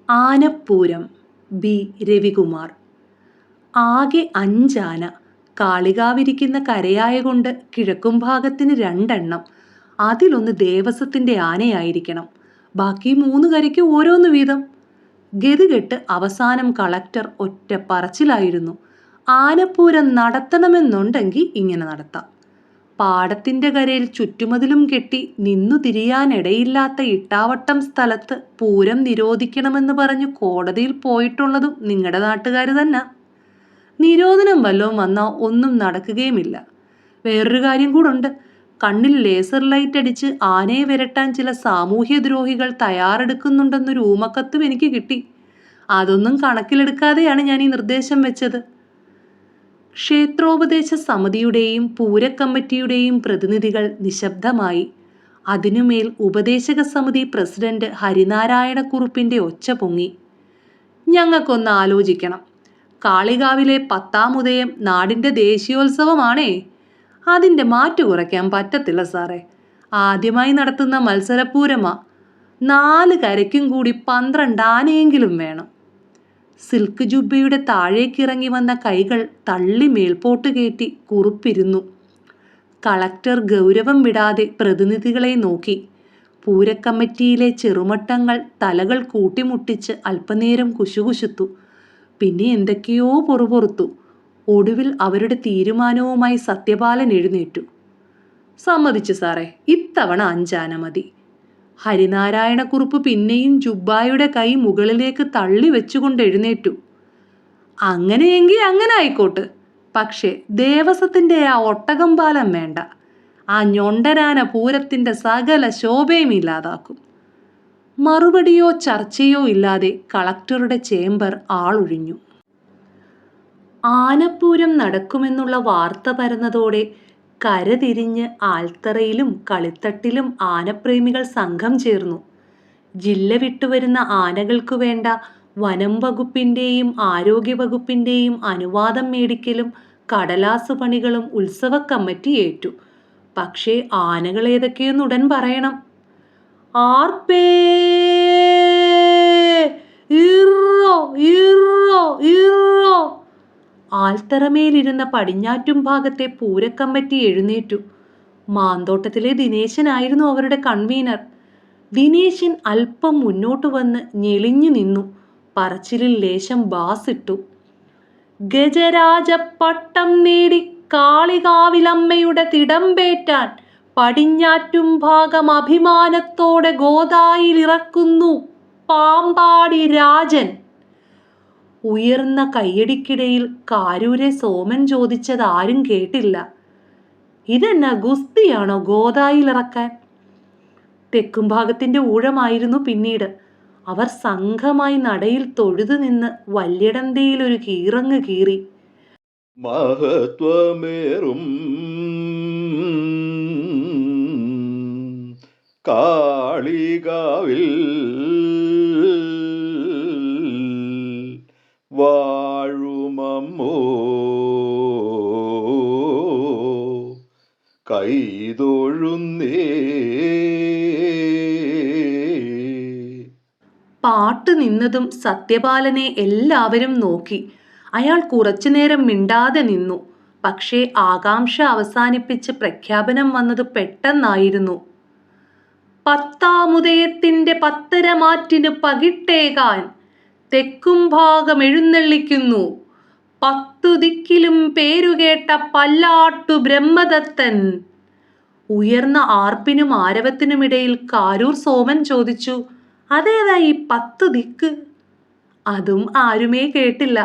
ആനപ്പൂരം B Ravikumar. ആകെ 5 ആന. കാളികാവിരിക്കുന്ന കരയായകൊണ്ട് കിഴക്കും ഭാഗത്തിന് 2 എണ്ണം. അതിലൊന്ന് ദേവസ്വത്തിൻ്റെ ആനയായിരിക്കണം. ബാക്കി 3 കരയ്ക്ക് ഓരോന്ന് വീതം. ഗതികെട്ട് അവസാനം കളക്ടർ ഒറ്റ പറച്ചിലായിരുന്നു, ആനപ്പൂരം നടത്തണമെന്നുണ്ടെങ്കിൽ ഇങ്ങനെ നടത്താം. പാടത്തിൻ്റെ കരയിൽ ചുറ്റുമതിലും കെട്ടി നിന്നു തിരിയാനിടയില്ലാത്ത ഇട്ടാവട്ടം സ്ഥലത്ത് പൂരം നിരോധിക്കണമെന്ന് പറഞ്ഞു കോടതിയിൽ പോയിട്ടുള്ളതും നിങ്ങളുടെ നാട്ടുകാർ തന്നെ. നിരോധനം വല്ലതും വന്നാൽ ഒന്നും നടക്കുകയുമില്ല. വേറൊരു കാര്യം കൂടുണ്ട്. കണ്ണിൽ ലേസർ ലൈറ്റ് അടിച്ച് ആനയെ വിരട്ടാൻ ചില സാമൂഹ്യദ്രോഹികൾ തയ്യാറെടുക്കുന്നുണ്ടെന്നൊരു ഊമക്കത്തും എനിക്ക് കിട്ടി. അതൊന്നും കണക്കിലെടുക്കാതെയാണ് ഞാൻ ഈ നിർദ്ദേശം വെച്ചത്. ക്ഷേത്രോപദേശ സമിതിയുടെയും പൂരക്കമ്മിറ്റിയുടെയും പ്രതിനിധികൾ നിശബ്ദമായി. അതിനുമേൽ ഉപദേശക സമിതി പ്രസിഡന്റ് ഹരിനാരായണക്കുറുപ്പിൻ്റെ ഒച്ച പൊങ്ങി. ഞങ്ങൾക്കൊന്ന് ആലോചിക്കണം. കാളികാവിലെ 10-ാം ഉദയം നാടിൻ്റെ ദേശീയോത്സവമാണേ. അതിൻ്റെ മാറ്റു കുറയ്ക്കാൻ പറ്റത്തില്ല സാറേ. ആദ്യമായി നടത്തുന്ന മത്സരപ്പൂരമാ. 4 കരയ്ക്കും കൂടി 12 ആനയെങ്കിലും വേണം. സിൽക്ക് ജുബ്ബയുടെ താഴേക്കിറങ്ങി വന്ന കൈകൾ തള്ളി മേൽപോട്ട് കയറ്റി കുറുപ്പിരുന്നു. കളക്ടർ ഗൗരവം വിടാതെ പ്രതിനിധികളെ നോക്കി. പൂരക്കമ്മിറ്റിയിലെ ചെറുമട്ടങ്ങൾ തലകൾ കൂട്ടിമുട്ടിച്ച് അല്പനേരം കുശുകുശുത്തു. പിന്നെ എന്തൊക്കെയോ പൊറുപൊറുത്തു. ഒടുവിൽ അവരുടെ തീരുമാനവുമായി സത്യപാലൻ എഴുന്നേറ്റു. സമ്മതിച്ചു സാറേ, ഇത്തവണ 5 ആന മതി. ഹരിനാരായണക്കുറുപ്പ് പിന്നെയും ജുബ്ബായുടെ കൈ മുകളിലേക്ക് തള്ളി വെച്ചുകൊണ്ട് എഴുന്നേറ്റു. അങ്ങനെയെങ്കിൽ അങ്ങനെ ആയിക്കോട്ട്. പക്ഷേ ദേവസ്വത്തിൻ്റെ ആ ഒട്ടകമ്പാലം വേണ്ട. ആ ഞൊണ്ടനാന പൂരത്തിൻ്റെ സകല ശോഭയും ഇല്ലാതാക്കും. മറുപടിയോ ചർച്ചയോ ഇല്ലാതെ കളക്ടറുടെ ചേംബർ ആളൊഴിഞ്ഞു. ആനപ്പൂരം നടക്കുമെന്നുള്ള വാർത്ത പരന്നതോടെ കരതിരിഞ്ഞ് ആൽത്തറയിലും കളിത്തട്ടിലും ആനപ്രേമികൾ സംഘം ചേർന്നു. ജില്ല വിട്ടുവരുന്ന ആനകൾക്ക് വേണ്ട വനം വകുപ്പിൻ്റെയും ആരോഗ്യവകുപ്പിൻ്റെയും അനുവാദം മേടിക്കലും കടലാസ് പണികളും ഉത്സവ കമ്മിറ്റി ഏറ്റു. പക്ഷേ ആനകൾ ഏതൊക്കെയെന്ന് ഉടൻ പറയണം. ആർപ്പേ ഇറോ ഇറോ ഇറോ. ആൽത്തറമേലിരുന്ന പടിഞ്ഞാറ്റും ഭാഗത്തെ പൂരക്കമ്മിറ്റി എഴുന്നേറ്റു. മാന്തോട്ടത്തിലെ ദിനേശനായിരുന്നു അവരുടെ കൺവീനർ. ദിനേശൻ അല്പം മുന്നോട്ട് വന്ന് ഞെളിഞ്ഞു നിന്നു. പറച്ചിലിൽ ലേശം ബാസിട്ടു. ഗജരാജപ്പട്ടം നേടി കാളികാവിലമ്മയുടെ തിടമ്പേറ്റാൻ പടിഞ്ഞാറ്റും ഭാഗം അഭിമാനത്തോടെ ഗോദായിലിറക്കുന്നു പാമ്പാടി രാജൻ. ഉയർന്ന കയ്യടിക്കിടയിൽ കാരൂരെ സോമൻ ചോദിച്ചത് ആരും കേട്ടില്ല. ഇതെന്നാ ഗുസ്തിയാണോ ഗോദായിലിറക്കാൻ? തെക്കും ഭാഗത്തിൻ്റെ ഊഴമായിരുന്നു പിന്നീട്. അവർ സംഘമായി നടയിൽ തൊഴുതു നിന്ന് വല്യടന്തയിൽ ഒരു കീറങ്ങ് കീറി. മഹത്വമേറും കാളികാവിൽ വാഴുമമ്മോ കൈതൊഴുന്നേ. പാട്ട് നിന്നതും സത്യപാലനെ എല്ലാവരും നോക്കി. അയാൾ കുറച്ചുനേരം മിണ്ടാതെ നിന്നു. പക്ഷേ ആകാംക്ഷ അവസാനിപ്പിച്ച് പ്രഖ്യാപനം വന്നത് പെട്ടെന്നായിരുന്നു. 10-ാം ഉദയത്തിൻ്റെ 10:30 മാറ്റിന് പകിട്ടേകാൻ തെക്കും ഭാഗം എഴുന്നള്ളിക്കുന്നു 10 ദിക്കിലും പേരുകേട്ട പല്ലാട്ടു ബ്രഹ്മദത്തൻ. ഉയർന്ന ആർപ്പിനും ആരവത്തിനുമിടയിൽ കാരൂർ സോമൻ ചോദിച്ചു, അതേതാ ഈ 10 ദിക്ക്? അതും ആരുമേ കേട്ടില്ല.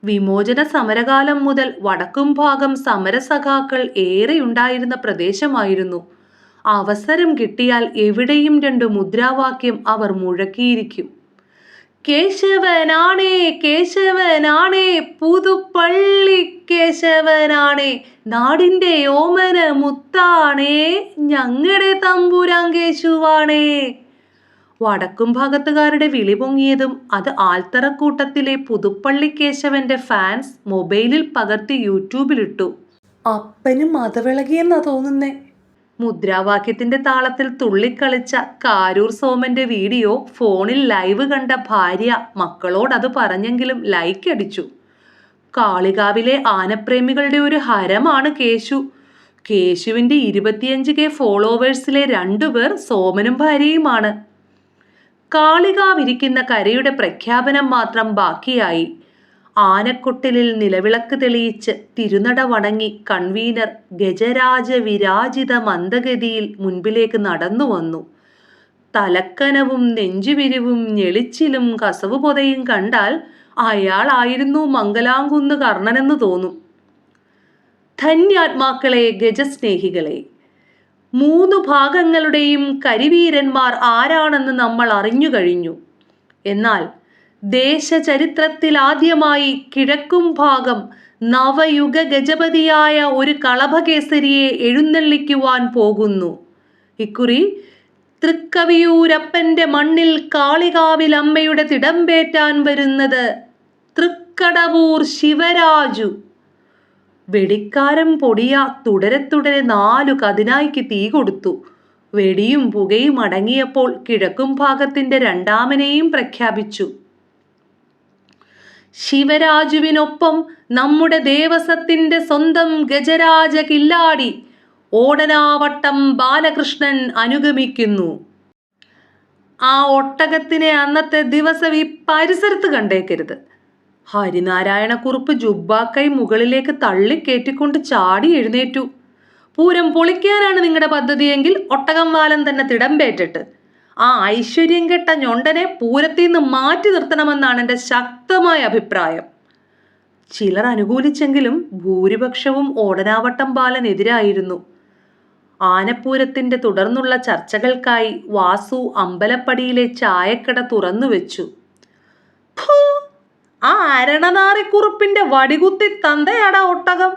വിമോചന സമരകാലം മുതൽ വടക്കും ഭാഗം സമരസഖാക്കൾ ഏറെയുണ്ടായിരുന്ന പ്രദേശമായിരുന്നു. അവസരം കിട്ടിയാൽ എവിടെയും 2 മുദ്രാവാക്യം അവർ മുഴക്കിയിരിക്കും. കേശവനാണേ കേശവനാണേ പുതുപ്പള്ളി കേശവനാണേ, നാടിൻ്റെ ഓമന മുത്താണേ ഞങ്ങളുടെ തമ്പുരാൻ കേശുവാണേ. വടക്കും ഭാഗത്തുകാരുടെ വിളി പൊങ്ങിയതും അത് ആൽത്തറക്കൂട്ടത്തിലെ പുതുപ്പള്ളി കേശവന്റെ ഫാൻസ് മൊബൈലിൽ പകർത്തി യൂട്യൂബിലിട്ടു. അപ്പനും മതവിളകിയെന്നാ തോന്നുന്നേ. മുദ്രാവാക്യത്തിന്റെ താളത്തിൽ തുള്ളിക്കളിച്ച കാരൂർ സോമന്റെ വീഡിയോ ഫോണിൽ ലൈവ് കണ്ട ഭാര്യ മക്കളോടത് പറഞ്ഞെങ്കിലും ലൈക്ക് അടിച്ചു. കാളികാവിലെ ആനപ്രേമികളുടെ ഒരു ഹരമാണ് കേശു. കേശുവിന്റെ 25K ഫോളോവേഴ്സിലെ 2 പേർ സോമനും ഭാര്യയുമാണ്. കാളികാവിരിക്കുന്ന കരയുടെ പ്രഖ്യാപനം മാത്രം ബാക്കിയായി. ആനക്കൊട്ടിലിൽ നിലവിളക്ക് തെളിയിച്ച് തിരുനട വണങ്ങി കൺവീനർ ഗജരാജ വിരാജിത മന്ദഗതിയിൽ മുൻപിലേക്ക് നടന്നു വന്നു. തലക്കനവും നെഞ്ചുവിരിവും ഞെളിച്ചിലും കസവു പൊതയും കണ്ടാൽ അയാളായിരുന്നു മംഗലാംകുന്ന് കർണനെന്ന് തോന്നും. ധന്യാത്മാക്കളെ, ഗജസ്നേഹികളെ, 3 ഭാഗങ്ങളുടെയും കരിവീരന്മാർ ആരാണെന്ന് നമ്മൾ അറിഞ്ഞു കഴിഞ്ഞു. എന്നാൽ ദേശചരിത്രത്തിൽ ആദ്യമായി കിഴക്കും ഭാഗം നവയുഗ ഗജപതിയായ ഒരു കളഭകേസരിയെ എഴുന്നള്ളിക്കുവാൻ പോകുന്നു. ഇക്കുറി തൃക്കവിയൂരപ്പന്റെ മണ്ണിൽ കാളികാവിൽ അമ്മയുടെ തിടമ്പേറ്റാൻ വരുന്നത് തൃക്കടവൂർ ശിവരാജു. വെടിക്കാരൻ പൊടിയ തുടരെ 4 കതിനായ്ക്ക് തീ കൊടുത്തു. വെടിയും പുകയും അടങ്ങിയപ്പോൾ കിഴക്കും ഭാഗത്തിന്റെ 2ാമനെയും പ്രഖ്യാപിച്ചു. ശിവരാജുവിനൊപ്പം നമ്മുടെ ദേവസത്തിന്റെ സ്വന്തം ഗജരാജ കില്ലാടി ഓടനാവട്ടം ബാലകൃഷ്ണൻ അനുഗമിക്കുന്നു. ആ ഒട്ടകത്തിനെ അന്നത്തെ ദിവസം ഈ പരിസരത്ത് കണ്ടേക്കരുത്. ഹരിനാരായണക്കുറുപ്പ് ജുബ്ബാക്കൈ മുകളിലേക്ക് തള്ളിക്കേറ്റിക്കൊണ്ട് ചാടി എഴുന്നേറ്റു. പൂരം പൊളിക്കാനാണ് നിങ്ങളുടെ പദ്ധതിയെങ്കിൽ ഒട്ടകം വാലൻ തന്നെ തിടമ്പേറ്റിട്ട് ആ ഐശ്വര്യം കെട്ട ഞൊണ്ടനെ പൂരത്തിൽ നിന്ന് മാറ്റി നിർത്തണമെന്നാണ് എൻ്റെ ശക്തമായ അഭിപ്രായം. ചിലർ അനുകൂലിച്ചെങ്കിലും ഭൂരിപക്ഷവും ഓടനാവട്ടം ബാലനെതിരായിരുന്നു. ആനപ്പൂരത്തിന്റെ തുടർന്നുള്ള ചർച്ചകൾക്കായി വാസു അമ്പലപ്പടിയിലെ ചായക്കട തുറന്നുവെച്ചു. ആ അരണനാറിക്കുറുപ്പിന്റെ വടികുത്തി തന്തയാടാ ഒട്ടകം.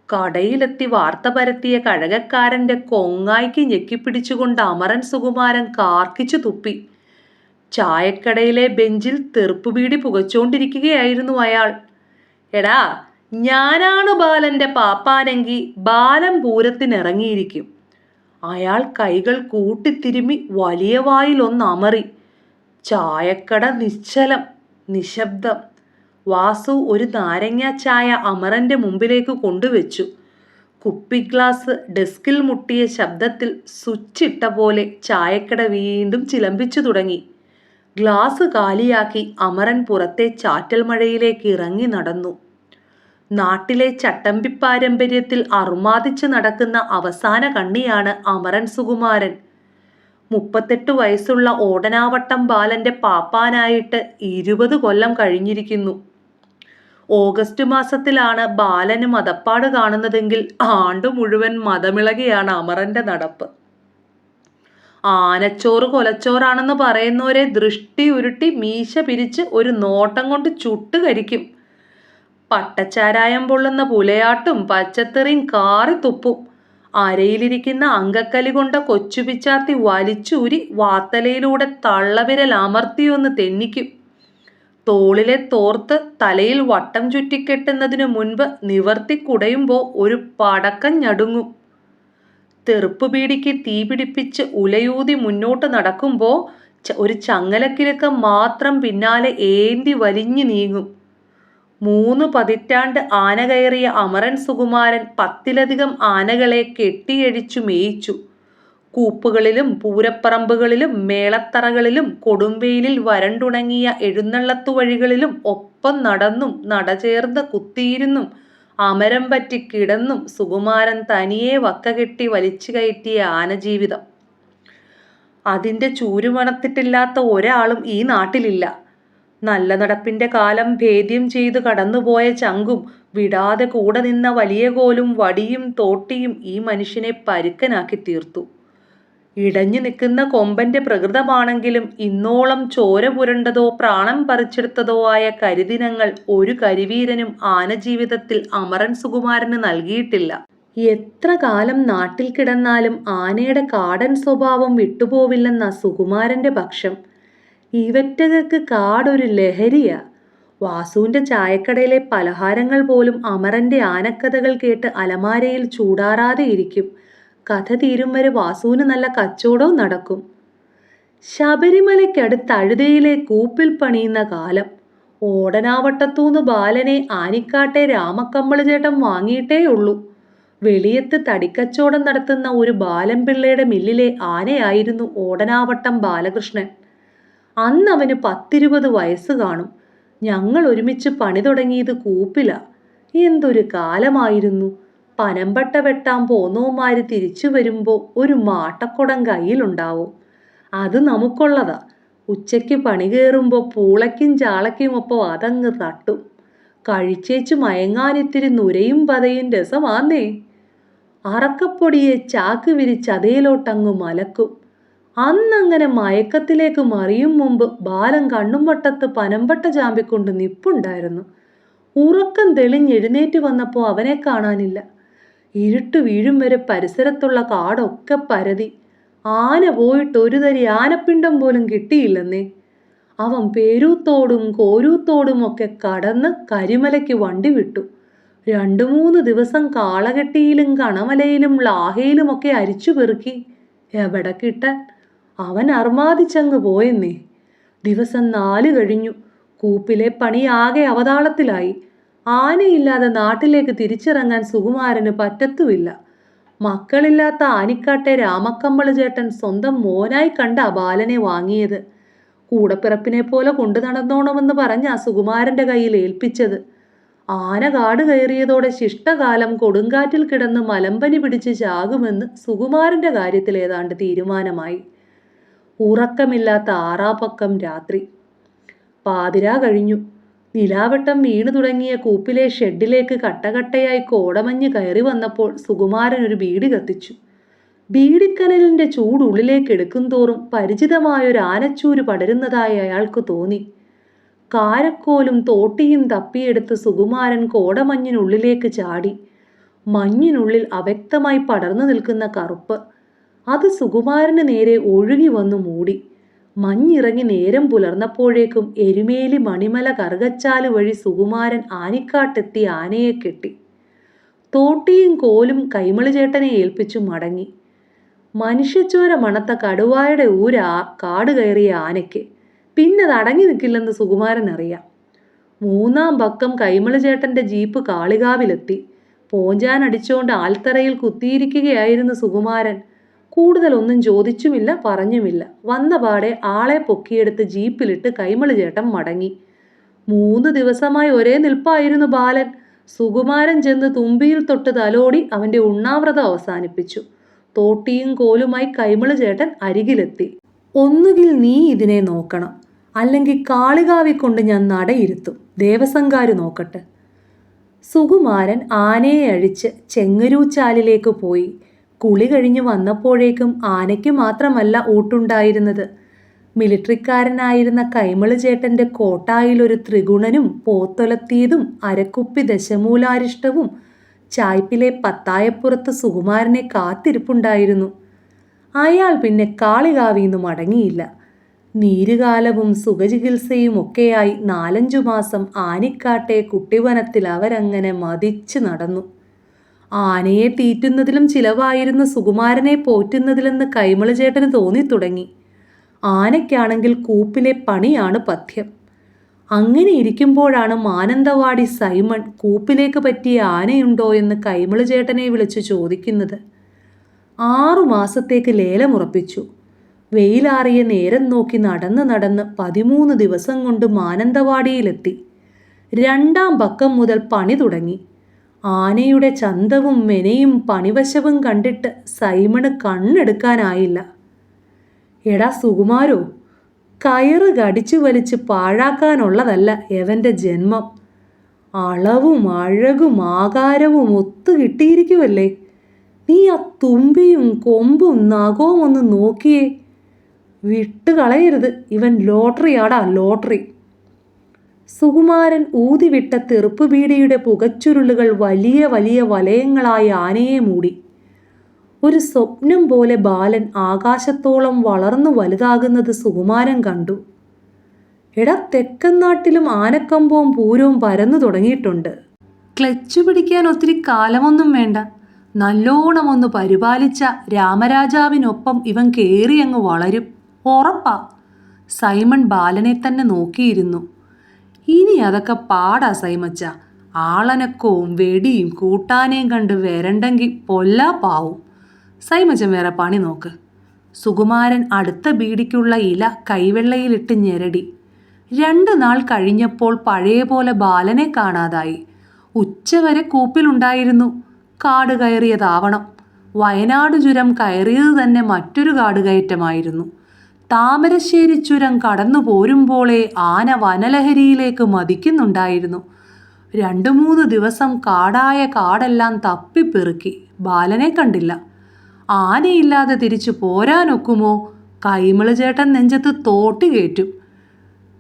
കടയിലെത്തി വാർത്ത പരത്തിയ കഴകക്കാരന്റെ കൊങ്ങായ്ക്ക് ഞെക്കിപ്പിടിച്ചുകൊണ്ട് അമരൻ സുകുമാരൻ കാർക്കിച്ചു തുപ്പി. ചായക്കടയിലെ ബെഞ്ചിൽ തെറുപ്പുബീടി പുകച്ചോണ്ടിരിക്കുകയായിരുന്നു അയാൾ. എടാ, ഞാനാണ് ബാലന്റെ പാപ്പാനെങ്കിൽ ബാലൻ പൂരത്തിനിറങ്ങിയിരിക്കും. അയാൾ കൈകൾ കൂട്ടിത്തിരുമ്മി വലിയ വായിലൊന്നമറി. ചായക്കട നിശ്ചലം, നിശബ്ദം. വാസു ഒരു നാരങ്ങ ചായ അമരന്റെ മുമ്പിലേക്ക് കൊണ്ടുവച്ചു. കുപ്പി ഗ്ലാസ് ഡെസ്കിൽ മുട്ടിയ ശബ്ദത്തിൽ സ്വിച്ചിട്ട പോലെ ചായക്കട വീണ്ടും ചിലമ്പിച്ചു തുടങ്ങി. ഗ്ലാസ് കാലിയാക്കി അമരൻ പുറത്തെ ചാറ്റൽ മഴയിലേക്ക് ഇറങ്ങി നടന്നു. നാട്ടിലെ ചട്ടമ്പി പാരമ്പര്യത്തിൽ അർമാദിച്ച് നടക്കുന്ന അവസാന കണ്ണിയാണ് അമരൻ സുകുമാരൻ. 38 വയസ്സുള്ള ഓടനാവട്ടം ബാലന്റെ പാപ്പാനായിട്ട് 20 കൊല്ലം കഴിഞ്ഞിരിക്കുന്നു. ഓഗസ്റ്റ് മാസത്തിലാണ് ബാലന് മതപ്പാട് കാണുന്നതെങ്കിൽ ആണ്ടു മുഴുവൻ മതമിളകിയാണ് അമരന്റെ നടപ്പ്. ആനച്ചോറ് കൊലച്ചോറാണെന്ന് പറയുന്നവരെ ദൃഷ്ടി ഉരുട്ടി മീശ പിരിച്ച് ഒരു നോട്ടം കൊണ്ട് ചുട്ടുകരിക്കും. പട്ടച്ചാരായം പൊള്ളുന്ന പുലയാട്ടും പച്ചത്തെറിയും കാറി തുപ്പും. അരയിലിരിക്കുന്ന അങ്കക്കലി കൊണ്ട കൊച്ചു പിച്ചാത്തി വലിച്ചൂരി വാത്തലയിലൂടെ തള്ളവിരൽ അമർത്തിയൊന്ന് തെന്നിക്കും. തോളിലെ തോർത്ത് തലയിൽ വട്ടം ചുറ്റിക്കെട്ടുന്നതിനു മുൻപ് നിവർത്തി കുടയുമ്പോൾ ഒരു പടക്കം ഞടുങ്ങും. തെറുപ്പ് പീടിക്ക് തീ പിടിപ്പിച്ച് ഉലയൂതി മുന്നോട്ട് നടക്കുമ്പോൾ ഒരു ചങ്ങലക്കിലുക്കം മാത്രം പിന്നാലെ ഏന്തി വലിഞ്ഞു നീങ്ങും. 3 പതിറ്റാണ്ട് ആന കയറിയ അമരൻ സുകുമാരൻ 10ലധികം ആനകളെ കെട്ടിയഴിച്ചു മേയിച്ചു. കൂപ്പുകളിലും പൂരപ്പറമ്പുകളിലും മേളത്തറകളിലും കൊടുംവെയിലിൽ വരണ്ടുണങ്ങിയ എഴുന്നള്ളത്തു വഴികളിലും ഒപ്പം നടന്നും നടചേർന്ന് കുത്തിയിരുന്നും അമരം പറ്റി കിടന്നും സുകുമാരൻ തനിയെ വക്കകെട്ടി വലിച്ചു കയറ്റിയ ആനജീവിതം. അതിൻ്റെ ചൂരുമണത്തിട്ടില്ലാത്ത ഒരാളും ഈ നാട്ടിലില്ല. നല്ല നടപ്പിന്റെ കാലം ഭേദ്യം ചെയ്തു കടന്നുപോയ ചങ്കും വിടാതെ കൂടെ നിന്ന വലിയ കോലും വടിയും തോട്ടിയും ഈ മനുഷ്യനെ പരുക്കനാക്കി തീർത്തു. ഇടഞ്ഞു നിൽക്കുന്ന കൊമ്പന്റെ പ്രകൃതമാണെങ്കിലും ഇന്നോളം ചോര പുരണ്ടതോ പ്രാണം പറിച്ചെടുത്തതോ ആയ കരിദിനങ്ങൾ ഒരു കരിവീരനും ആനജീവിതത്തിൽ അമരൻ സുകുമാരന് നൽകിയിട്ടില്ല. എത്ര കാലം നാട്ടിൽ കിടന്നാലും ആനയുടെ കാടൻ സ്വഭാവം വിട്ടുപോവില്ലെന്ന സുകുമാരന്റെ പക്ഷം. ഇവറ്റകൾക്ക് കാടൊരു ലഹരിയാ. വാസുവിന്റെ ചായക്കടയിലെ പലഹാരങ്ങൾ പോലും അമരന്റെ ആനക്കഥകൾ കേട്ട് അലമാരയിൽ ചൂടാറാതെ ഇരിക്കും. കഥ തീരും വരെ വാസുവിന് നല്ല കച്ചവടവും നടക്കും. ശബരിമലയ്ക്കടുത്ത് അഴുതയിലെ കൂപ്പിൽ പണിയുന്ന കാലം. ഓടനാവട്ടത്തൂന്ന് ബാലനെ ആനിക്കാട്ടെ രാമക്കമ്മള് ചേട്ടൻ വാങ്ങിയിട്ടേ ഉള്ളൂ. വെളിയത്ത് തടിക്കച്ചവടം നടത്തുന്ന ഒരു ബാലൻപിള്ളയുടെ മില്ലിലെ ആനയായിരുന്നു ഓടനാവട്ടം ബാലകൃഷ്ണൻ. അന്ന് അവന് 10-20 വയസ്സ് കാണും. ഞങ്ങൾ ഒരുമിച്ച് പണി തുടങ്ങിയത് കൂപ്പില. എന്തൊരു കാലമായിരുന്നു! പനമ്പട്ട വെട്ടാൻ പോന്നോമാര് തിരിച്ചു വരുമ്പോൾ ഒരു മാട്ടക്കുടം കയ്യിലുണ്ടാവും. അത് നമുക്കുള്ളതാ. ഉച്ചയ്ക്ക് പണി കയറുമ്പോൾ പൂളയ്ക്കും ചാളയ്ക്കുമൊപ്പം അതങ്ങ് തട്ടും. കഴിച്ചേച്ച് മയങ്ങാനിത്തിരി നുരയും പതയും രസമാന്നേ. അറക്കപ്പൊടിയെ ചാക്ക് വിരിച്ചതയിലോട്ടങ്ങ് മലക്കും. അന്നങ്ങനെ മയക്കത്തിലേക്ക് മറിയും മുമ്പ് ബാലൻ കണ്ണും വട്ടത്ത് പനമ്പട്ട ചാമ്പിക്കൊണ്ട് നിപ്പുണ്ടായിരുന്നു. ഉറക്കം തെളിഞ്ഞെഴുന്നേറ്റ് വന്നപ്പോൾ അവനെ കാണാനില്ല. ഇരുട്ട് വീഴും വരെ പരിസരത്തുള്ള കാടൊക്കെ പരതി. ആന പോയിട്ട് ഒരു തരി ആനപ്പിണ്ടം പോലും കിട്ടിയില്ലെന്നേ. അവൻ പേരൂത്തോടും കോരൂത്തോടും ഒക്കെ കടന്ന് കരിമലയ്ക്ക് വണ്ടി വിട്ടു. 2-3 ദിവസം കാളകെട്ടിയിലും കണമലയിലും ലാഹയിലുമൊക്കെ അരിച്ചു പെറുക്കി. എവിടെ കിട്ടാൻ? അവൻ അർമാദിച്ചങ്ങ് പോയെന്നേ. ദിവസം 4 കഴിഞ്ഞു. കൂപ്പിലെ പണി ആകെ അവതാളത്തിലായി. ആനയില്ലാതെ നാട്ടിലേക്ക് തിരിച്ചിറങ്ങാൻ സുകുമാരന് പറ്റത്തുമില്ല. മക്കളില്ലാത്ത ആനിക്കാട്ടെ രാമക്കമ്മള് ചേട്ടൻ സ്വന്തം മോനായി കണ്ട ബാലനെ വാങ്ങിയത്. കൂടപ്പിറപ്പിനെ പോലെ കൊണ്ടു നടന്നോണമെന്ന് പറഞ്ഞ സുകുമാരന്റെ കയ്യിൽ ഏൽപ്പിച്ചത്. ആന കാട് കയറിയതോടെ ശിഷ്ടകാലം കൊടുങ്കാറ്റിൽ കിടന്ന് മലമ്പനി പിടിച്ച് ചാകുമെന്ന് സുകുമാരന്റെ കാര്യത്തിൽ ഏതാണ്ട് തീരുമാനമായി. ഉറക്കമില്ലാത്ത ആറാപ്പക്കം രാത്രി. പാതിരാ കഴിഞ്ഞു. നിലാവട്ടം വീണു തുടങ്ങിയ കൂപ്പിലെ ഷെഡിലേക്ക് കട്ടകട്ടയായി കോടമഞ്ഞ് കയറി വന്നപ്പോൾ സുകുമാരൻ ഒരു ബീഡി കത്തിച്ചു. ബീഡിക്കനലിന്റെ ചൂടുള്ളിലേക്ക് എടുക്കും തോറും പരിചിതമായൊരു ആനച്ചൂര് പടരുന്നതായി അയാൾക്ക് തോന്നി. കാരക്കോലും തോട്ടിയും തപ്പിയെടുത്ത് സുകുമാരൻ കോടമഞ്ഞിനുള്ളിലേക്ക് ചാടി. മഞ്ഞിനുള്ളിൽ അവ്യക്തമായി പടർന്നു നിൽക്കുന്ന കറുപ്പ്. അത് സുകുമാരന് നേരെ ഒഴുകി വന്നു മൂടി. മഞ്ഞിറങ്ങി നേരം പുലർന്നപ്പോഴേക്കും എരുമേലി മണിമല കറുകച്ചാല് വഴി സുകുമാരൻ ആനിക്കാട്ടെത്തി ആനയെ കെട്ടി. തോട്ടിയും കോലും കൈമള് ചേട്ടനെ ഏൽപ്പിച്ചു മടങ്ങി. മനുഷ്യച്ചോര മണത്ത കടുവായുടെ കാട് കയറിയ ആനയ്ക്ക് പിന്നെ അത് അടങ്ങി നിൽക്കില്ലെന്ന് സുകുമാരൻ അറിയാം. 3-ാം പക്കം കൈമള് ചേട്ടന്റെ ജീപ്പ് കാളികാവിലെത്തി. പോഞ്ചാൻ അടിച്ചുകൊണ്ട് ആൽത്തറയിൽ കുത്തിയിരിക്കുകയായിരുന്നു സുകുമാരൻ. കൂടുതലൊന്നും ചോദിച്ചുമില്ല, പറഞ്ഞുമില്ല. വന്ന പാടെ ആളെ പൊക്കിയെടുത്ത് ജീപ്പിലിട്ട് കൈമള് ചേട്ടൻ മടങ്ങി. 3 ദിവസമായി ഒരേ നിൽപ്പായിരുന്നു ബാലൻ. സുകുമാരൻ ചെന്ന് തുമ്പിയിൽ തൊട്ട് തലോടി അവന്റെ ഉണ്ണാവ്രതം അവസാനിപ്പിച്ചു. തോട്ടിയും കോലുമായി കൈമള് ചേട്ടൻ അരികിലെത്തി. ഒന്നുകിൽ നീ ഇതിനെ നോക്കണം, അല്ലെങ്കിൽ കാളികാവിക്കൊണ്ട് ഞാൻ നടയിരുത്തും. ദേവസംകാര് നോക്കട്ടെ. സുകുമാരൻ ആനയെ അഴിച്ച് ചെങ്ങരൂച്ചാലിലേക്ക് പോയി. കുളി കഴിഞ്ഞു വന്നപ്പോഴേക്കും ആനയ്ക്ക് മാത്രമല്ല ഊട്ടുണ്ടായിരുന്നത്. മിലിട്ടറിക്കാരനായിരുന്ന കൈമള് ചേട്ടന്റെ കോട്ടായിലൊരു ത്രിഗുണനും പോത്തൊലത്തിയതും അരക്കുപ്പി ദശമൂലാരിഷ്ടവും ചായ്പിലെ പത്തായപ്പുറത്ത് സുകുമാരനെ കാത്തിരിപ്പുണ്ടായിരുന്നു. അയാൾ പിന്നെ കാളികാവിന്ന് മടങ്ങിയില്ല. നീരുകാലവും സുഖചികിത്സയും ഒക്കെയായി 4-5 മാസം ആനിക്കാട്ടെ കുട്ടിവനത്തിൽ അവരങ്ങനെ മതിച്ച് നടന്നു. ആനയെ തീറ്റുന്നതിലും ചിലവായിരുന്നു സുകുമാരനെ പോറ്റുന്നതിലെന്ന് കൈമള് ചേട്ടന് തോന്നിത്തുടങ്ങി. ആനയ്ക്കാണെങ്കിൽ കൂപ്പിലെ പണിയാണ് പഥ്യം. അങ്ങനെ ഇരിക്കുമ്പോഴാണ് മാനന്തവാടി സൈമൺ കൂപ്പിലേക്ക് പറ്റിയ ആനയുണ്ടോ എന്ന് കൈമള് ചേട്ടനെ വിളിച്ചു ചോദിക്കുന്നത്. 6 മാസത്തേക്ക് ലേലമുറപ്പിച്ചു. വെയിലാറിയ നേരം നോക്കി നടന്ന് 13 ദിവസം കൊണ്ട് മാനന്തവാടിയിലെത്തി. 2-ാം പക്കം മുതൽ പണി തുടങ്ങി. ആനയുടെ ചന്തവും മെനയും പണിവശവും കണ്ടിട്ട് സൈമണ് കണ്ണെടുക്കാനായില്ല. എടാ സുകുമാരോ, കയറ് കടിച്ചു വലിച്ച് പാഴാക്കാനുള്ളതല്ല എവന്റെ ജന്മം. അളവും അഴകും ആകാരവും ഒത്തു കിട്ടിയിരിക്കുമല്ലേ. നീ ആ തുമ്പിയും കൊമ്പും നഖവും ഒന്ന് നോക്കിയേ. വിട്ടുകളയരുത്, ഇവൻ ലോട്ടറിയാടാ, ലോട്ടറി. സുകുമാരൻ ഊതിവിട്ട തെറുപ്പ് ബീഡിയുടെ പുകച്ചുരുളുകൾ വലിയ വലിയ വലയങ്ങളായി ആനയെ മൂടി. ഒരു സ്വപ്നം പോലെ ബാലൻ ആകാശത്തോളം വളർന്നു വലുതാകുന്നത് സുകുമാരൻ കണ്ടു. എടാ, തെക്കൻ നാട്ടിലും ആനക്കമ്പവും പൂരവും പരന്നു തുടങ്ങിയിട്ടുണ്ട്. ക്ലച്ച് പിടിക്കാൻ ഒത്തിരി കാലമൊന്നും വേണ്ട. നല്ലോണം ഒന്ന് പരിപാലിച്ച രാമരാജാവിനൊപ്പം ഇവൻ കേറിയങ്ങ് വളരും, ഉറപ്പാ. സൈമൺ ബാലനെ തന്നെ നോക്കിയിരുന്നു. ഇനി അതൊക്കെ പാടാ സൈമച്ച. ആളനക്കവും വെടിയും കൂട്ടാനേയും കണ്ട് വരണ്ടെങ്കിൽ പൊല്ലാപ്പാവും. സൈമച്ചൻ വേറെ പണി നോക്ക്. സുകുമാരൻ അടുത്ത ബീഡിക്കുള്ള ഇല കൈവെള്ളയിലിട്ട് ഞെരടി. 2 നാൾ കഴിഞ്ഞപ്പോൾ പഴയ പോലെ ബാലനെ കാണാതായി. ഉച്ചവരെ കൂപ്പിലുണ്ടായിരുന്നു. കാട് കയറിയതാവണം. വയനാട് ചുരം കയറിയത് തന്നെ മറ്റൊരു കാടുകയറ്റമായിരുന്നു. താമരശ്ശേരി ചുരം കടന്നു പോരുമ്പോളേ ആന വനലഹരിയിലേക്ക് മതിക്കുന്നുണ്ടായിരുന്നു. 2-3 ദിവസം കാടായ കാടെല്ലാം തപ്പിപ്പെറുക്കി. ബാലനെ കണ്ടില്ല. ആനയില്ലാതെ തിരിച്ചു പോരാനൊക്കുമോ? കൈമള് ചേട്ടൻ നെഞ്ചത്ത് തോട്ടി കയറ്റും.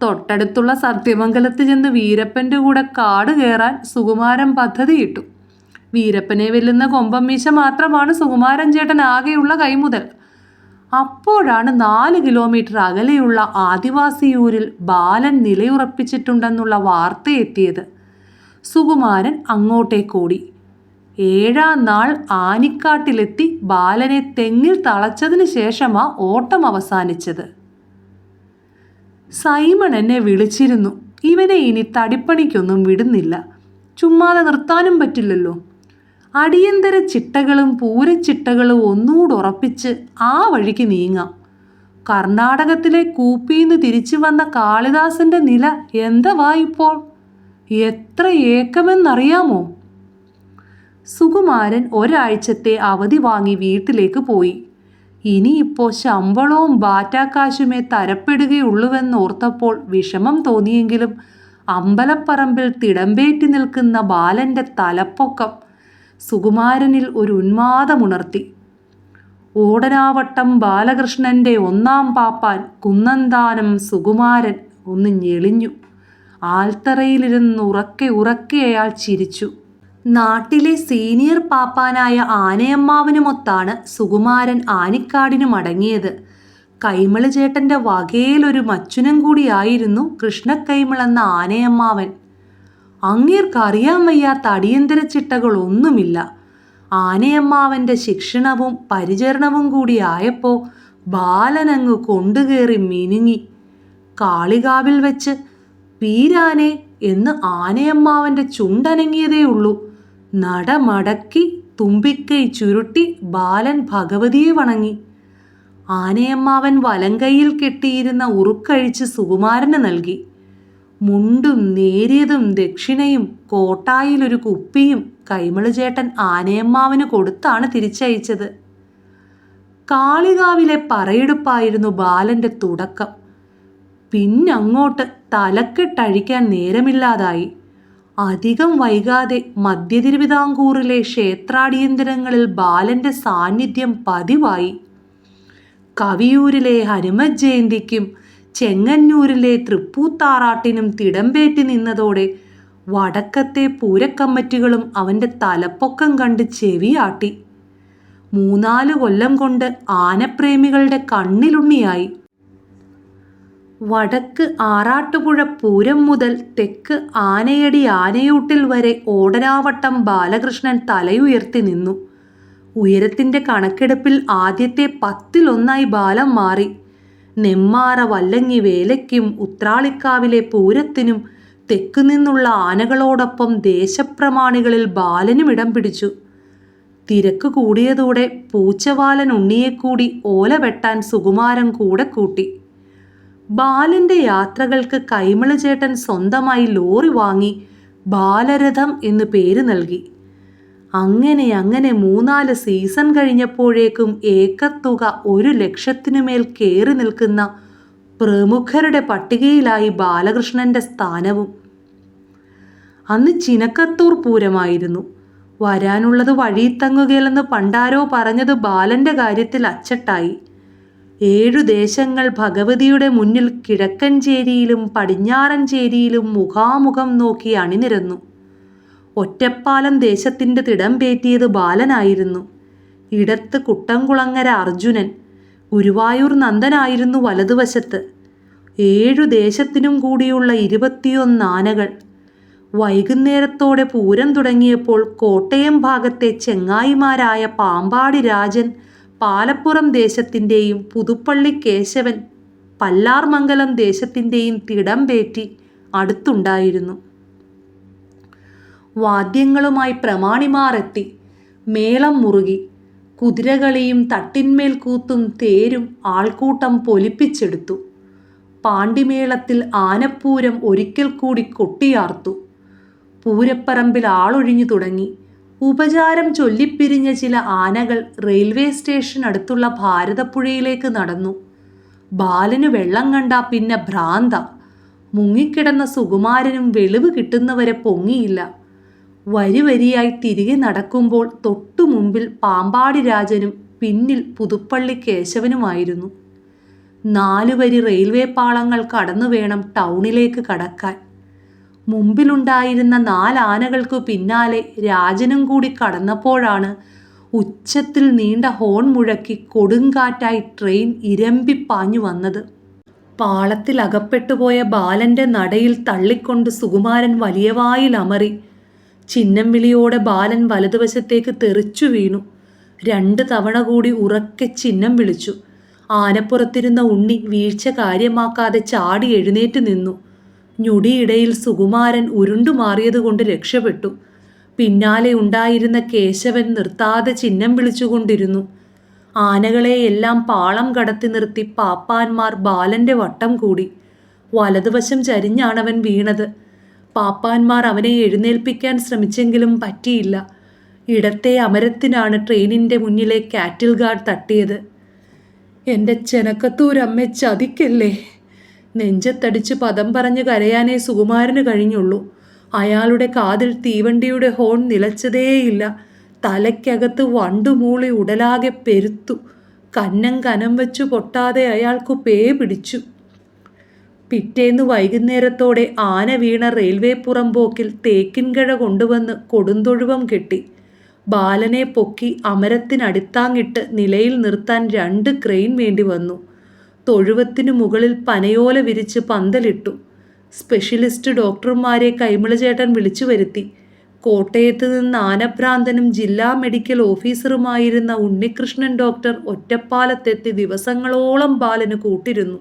തൊട്ടടുത്തുള്ള സത്യമംഗലത്ത് ചെന്ന് വീരപ്പൻ്റെ കൂടെ കാട് കയറാൻ സുകുമാരൻ പദ്ധതിയിട്ടു. വീരപ്പനെ വെല്ലുന്ന കൊമ്പം മീശ മാത്രമാണ് സുകുമാരൻ ചേട്ടൻ ആകെയുള്ള കൈമുതൽ. അപ്പോഴാണ് 4 കിലോമീറ്റർ അകലെയുള്ള ആദിവാസിയൂരിൽ ബാലൻ നിലയുറപ്പിച്ചിട്ടുണ്ടെന്നുള്ള വാർത്ത എത്തിയത്. സുകുമാരൻ അങ്ങോട്ടേക്കോടി. 7-ാം നാൾ ആനിക്കാട്ടിലെത്തി ബാലനെ തെങ്ങിൽ തളച്ചതിന് ശേഷമാ ഓട്ടം അവസാനിച്ചത്. സൈമൺ എന്നെ വിളിച്ചിരുന്നു. ഇവനെ ഇനി തടിപ്പണിക്കൊന്നും വിടുന്നില്ല. ചുമ്മാതെ നിർത്താനും പറ്റില്ലല്ലോ. അടിയന്തര ചിട്ടകളും പൂരച്ചിട്ടകളും ഒന്നുകൂടെ ഉറപ്പിച്ച് ആ വഴിക്ക് നീങ്ങാം. കർണാടകത്തിലെ കൂപ്പിന്ന് തിരിച്ചു വന്ന കാളിദാസന്റെ നില എന്തുവാ ഇപ്പോൾ? എത്ര ഏക്കമെന്നറിയാമോ? സുകുമാരൻ ഒരാഴ്ചത്തെ അവധി വാങ്ങി വീട്ടിലേക്ക് പോയി. ഇനിയിപ്പോൾ ശമ്പളവും ബാറ്റാക്കാശുമേ തരപ്പെടുകയുള്ളൂവെന്നോർത്തപ്പോൾ വിഷമം തോന്നിയെങ്കിലും അമ്പലപ്പറമ്പിൽ തിടമ്പേറ്റി നിൽക്കുന്ന ബാലൻ്റെ തലപ്പൊക്കം സുകുമാരനിൽ ഒരു ഉന്മാദമുണർത്തി. ഓടനാവട്ടം ബാലകൃഷ്ണൻ്റെ 1-ാം പാപ്പാൻ കുന്നന്താനം സുകുമാരൻ ഒന്ന് ഞെളിഞ്ഞു. ആൽത്തറയിലിരുന്ന് ഉറക്കെ ഉറക്കെ അയാൾ ചിരിച്ചു. നാട്ടിലെ സീനിയർ പാപ്പാനായ ആനയമ്മാവനുമൊത്താണ് സുകുമാരൻ ആനിക്കാടിന് മടങ്ങിയത്. കൈമള് ചേട്ടൻ്റെ വകയിലൊരു മച്ചുനം കൂടിയായിരുന്നു കൃഷ്ണക്കൈമളെന്ന ആനയമ്മാവൻ. അങ്ങേർക്കറിയാൻ വയ്യാത്ത അടിയന്തര ചിട്ടകളൊന്നുമില്ല. ആനയമ്മാവൻ്റെ ശിക്ഷണവും പരിചരണവും കൂടിയായപ്പോൾ ബാലനങ്ങ് കൊണ്ടുകയറി മിനുങ്ങി. കാളികാവിൽ വെച്ച് വീരാനെ എന്ന് ആനയമ്മാവൻ്റെ ചുണ്ടനങ്ങിയതേ ഉള്ളൂ. നടമടക്കി തുമ്പിക്കൈ ചുരുട്ടി ബാലൻ ഭഗവതിയെ വണങ്ങി. ആനയമ്മാവൻ വലങ്കൈയിൽ കെട്ടിയിരുന്ന ഉറുക്കഴിച്ച് സുകുമാരന് നൽകി. മുണ്ടും നേരിയതും ദക്ഷിണയും കോട്ടായിലൊരു കുപ്പിയും കൈമള് ചേട്ടൻ ആനയമ്മാവന് കൊടുത്താണ് തിരിച്ചയച്ചത്. കാളികാവിലെ പറയെടുപ്പായിരുന്നു ബാലൻ്റെ തുടക്കം. പിന്നങ്ങോട്ട് തലക്കെട്ടഴിക്കാൻ നേരമില്ലാതായി. അധികം വൈകാതെ മധ്യ തിരുവിതാംകൂറിലെ ക്ഷേത്രാടിയന്തരങ്ങളിൽ ബാലൻ്റെ സാന്നിധ്യം പതിവായി. കവിയൂരിലെ ഹനുമത് ജയന്തിക്കും ചെങ്ങന്നൂരിലെ തൃപ്പൂത്താറാട്ടിനും തിടമ്പേറ്റി നിന്നതോടെ വടക്കത്തെ പൂരക്കമ്മറ്റികളും അവൻ്റെ തലപ്പൊക്കം കണ്ട് ചെവിയാട്ടി. 3-4 കൊല്ലം കൊണ്ട് ആനപ്രേമികളുടെ കണ്ണിലുണ്ണിയായി. വടക്ക് ആറാട്ടുപുഴ പൂരം മുതൽ തെക്ക് ആനയടി ആനയൂട്ടിൽ വരെ ഓടനാവട്ടം ബാലകൃഷ്ണൻ തലയുയർത്തി നിന്നു. ഉയരത്തിൻ്റെ കണക്കെടുപ്പിൽ ആദ്യത്തെ 10-1 ബാലൻ മാറി. നെമ്മാറ വല്ലങ്ങി വേലയ്ക്കും ഉത്രാളിക്കാവിലെ പൂരത്തിനും തെക്കു നിന്നുള്ള ആനകളോടൊപ്പം ദേശപ്രമാണികളിൽ ബാലനും ഇടം പിടിച്ചു. തിരക്ക് കൂടിയതോടെ പൂച്ചവാലൻ ഉണ്ണിയെക്കൂടി ഓല വെട്ടാൻ സുകുമാരൻ കൂടെ കൂട്ടി. ബാലൻ്റെ യാത്രകൾക്ക് കൈമള് ചേട്ടൻ സ്വന്തമായി ലോറി വാങ്ങി ബാലരഥം എന്ന് പേര് നൽകി. അങ്ങനെ 3-4 സീസൺ കഴിഞ്ഞപ്പോഴേക്കും ഏക്കത്തുക 1 ലക്ഷത്തിനുമേൽ കയറി നിൽക്കുന്ന പ്രമുഖരുടെ പട്ടികയിലായി ബാലകൃഷ്ണൻ്റെ സ്ഥാനവും. അന്ന് ചിനക്കത്തൂർ പൂരമായിരുന്നു. വരാനുള്ളത് വഴിത്തങ്ങുകയില്ലെന്ന് പണ്ടാരോ പറഞ്ഞത് ബാലൻ്റെ കാര്യത്തിൽ അച്ചട്ടായി. 7 ദേശങ്ങൾ ഭഗവതിയുടെ മുന്നിൽ കിഴക്കഞ്ചേരിയിലും പടിഞ്ഞാറഞ്ചേരിയിലും മുഖാമുഖം നോക്കി അണിനിരന്നു. ഒറ്റപ്പാലം ദേശത്തിൻ്റെ തിടമ്പേറ്റിയത് ബാലനായിരുന്നു. ഇടത്ത് കുട്ടംകുളങ്ങര അർജുനൻ, ഗുരുവായൂർ നന്ദനായിരുന്നു വലതുവശത്ത്. 7 ദേശത്തിനും കൂടിയുള്ള 21 ആനകൾ. വൈകുന്നേരത്തോടെ പൂരം തുടങ്ങിയപ്പോൾ കോട്ടയം ഭാഗത്തെ ചെങ്ങായിമാരായ പാമ്പാടി രാജൻ പാലപ്പുറം ദേശത്തിൻ്റെയും പുതുപ്പള്ളി കേശവൻ പല്ലാർമംഗലം ദേശത്തിൻ്റെയും തിടമ്പേറ്റി അടുത്തുണ്ടായിരുന്നു. വാദ്യങ്ങളുമായി പ്രമാണിമാർ എത്തി. മേളം മുറുകി. കുതിരകളിയും തട്ടിന്മേൽ കൂത്തും തേരും ആൾക്കൂട്ടം പൊലിപ്പിച്ചെടുത്തു. പാണ്ടിമേളത്തിൽ ആനപ്പൂരം ഒരിക്കൽ കൂടി കൊട്ടിയാർത്തു. പൂരപ്പറമ്പിൽ ആളൊഴിഞ്ഞു തുടങ്ങി. ഉപചാരം ചൊല്ലിപ്പിരിഞ്ഞ ചില ആനകൾ റെയിൽവേ സ്റ്റേഷൻ അടുത്തുള്ള ഭാരതപ്പുഴയിലേക്ക് നടന്നു. ബാലന് വെള്ളം കണ്ടാ പിന്നെ ഭ്രാന്ത. മുങ്ങിക്കിടന്ന സുകുമാരനും വെളിവ് കിട്ടുന്നവരെ പൊങ്ങിയില്ല. വരിവരിയായി തിരികെ നടക്കുമ്പോൾ തൊട്ടു മുമ്പിൽ പാമ്പാടി രാജനും പിന്നിൽ പുതുപ്പള്ളി കേശവനുമായിരുന്നു. 4 വരി റെയിൽവേ പാളങ്ങൾ കടന്നു വേണം ടൗണിലേക്ക് കടക്കാൻ. മുമ്പിലുണ്ടായിരുന്ന 4 ആനകൾക്കു പിന്നാലെ രാജനും കൂടി കടന്നപ്പോഴാണ് ഉച്ചത്തിൽ നീണ്ട ഹോൺ മുഴക്കി കൊടുങ്കാറ്റായി ട്രെയിൻ ഇരമ്പിപ്പാഞ്ഞു വന്നത്. പാളത്തിൽ അകപ്പെട്ടുപോയ ബാലന്റെ നടയിൽ തള്ളിക്കൊണ്ട് സുകുമാരൻ വലിയ വായിൽ അമറി. ചിഹ്നം വിളിയോടെ ബാലൻ വലതുവശത്തേക്ക് തെറിച്ചു വീണു. 2 തവണ കൂടി ഉറക്കെ ചിഹ്നം വിളിച്ചു. ആനപ്പുറത്തിരുന്ന ഉണ്ണി വീഴ്ച കാര്യമാക്കാതെ ചാടി എഴുന്നേറ്റ് നിന്നു. ഞൊടിയിടയിൽ സുകുമാരൻ ഉരുണ്ടുമാറിയതുകൊണ്ട് രക്ഷപ്പെട്ടു. പിന്നാലെ ഉണ്ടായിരുന്ന കേശവൻ നിർത്താതെ ചിഹ്നം വിളിച്ചുകൊണ്ടിരുന്നു. ആനകളെയെല്ലാം പാളം കടത്തി നിർത്തി പാപ്പാന്മാർ ബാലന്റെ വട്ടം കൂടി. വലതുവശം ചരിഞ്ഞാണവൻ വീണത്. പാപ്പാന്മാർ അവനെ എഴുന്നേൽപ്പിക്കാൻ ശ്രമിച്ചെങ്കിലും പറ്റിയില്ല. ഇടത്തെ അമരത്തിനാണ് ട്രെയിനിൻ്റെ മുന്നിലെ കാറ്റിൽ ഗാർഡ് തട്ടിയത്. എൻ്റെ ചെനക്കത്തൂരമ്മ ചതിക്കല്ലേ. നെഞ്ചത്തടിച്ച് പദം പറഞ്ഞ് കരയാനേ സുകുമാരന് കഴിഞ്ഞുള്ളൂ. അയാളുടെ കാതിൽ തീവണ്ടിയുടെ ഹോൺ നിലച്ചതേയില്ല. തലയ്ക്കകത്ത് വണ്ടുമൂളി ഉടലാകെ പെരുത്തു. കനം വെച്ചു പൊട്ടാതെ അയാൾക്കു പേ പിടിച്ചു. പിറ്റേന്ന് വൈകുന്നേരത്തോടെ ആന വീണ റെയിൽവേ പുറമ്പോക്കിൽ തേക്കിൻകഴ കൊണ്ടുവന്ന് കൊടുന്തൊഴുവം കെട്ടി. ബാലനെ പൊക്കി അമരത്തിനടിത്താങ്ങിട്ട് നിലയിൽ നിർത്താൻ 2 ക്രെയിൻ വേണ്ടി വന്നു. തൊഴുവത്തിനു മുകളിൽ പനയോല വിരിച്ച് പന്തലിട്ടു. സ്പെഷ്യലിസ്റ്റ് ഡോക്ടർമാരെ കൈമളചേട്ടൻ വിളിച്ചു വരുത്തി. കോട്ടയത്ത് നിന്ന് ആനഭ്രാന്തനും ജില്ലാ മെഡിക്കൽ ഓഫീസറുമായിരുന്ന ഉണ്ണികൃഷ്ണൻ ഡോക്ടർ ഒറ്റപ്പാലത്തെത്തി ദിവസങ്ങളോളം ബാലന് കൂട്ടിരുന്നു.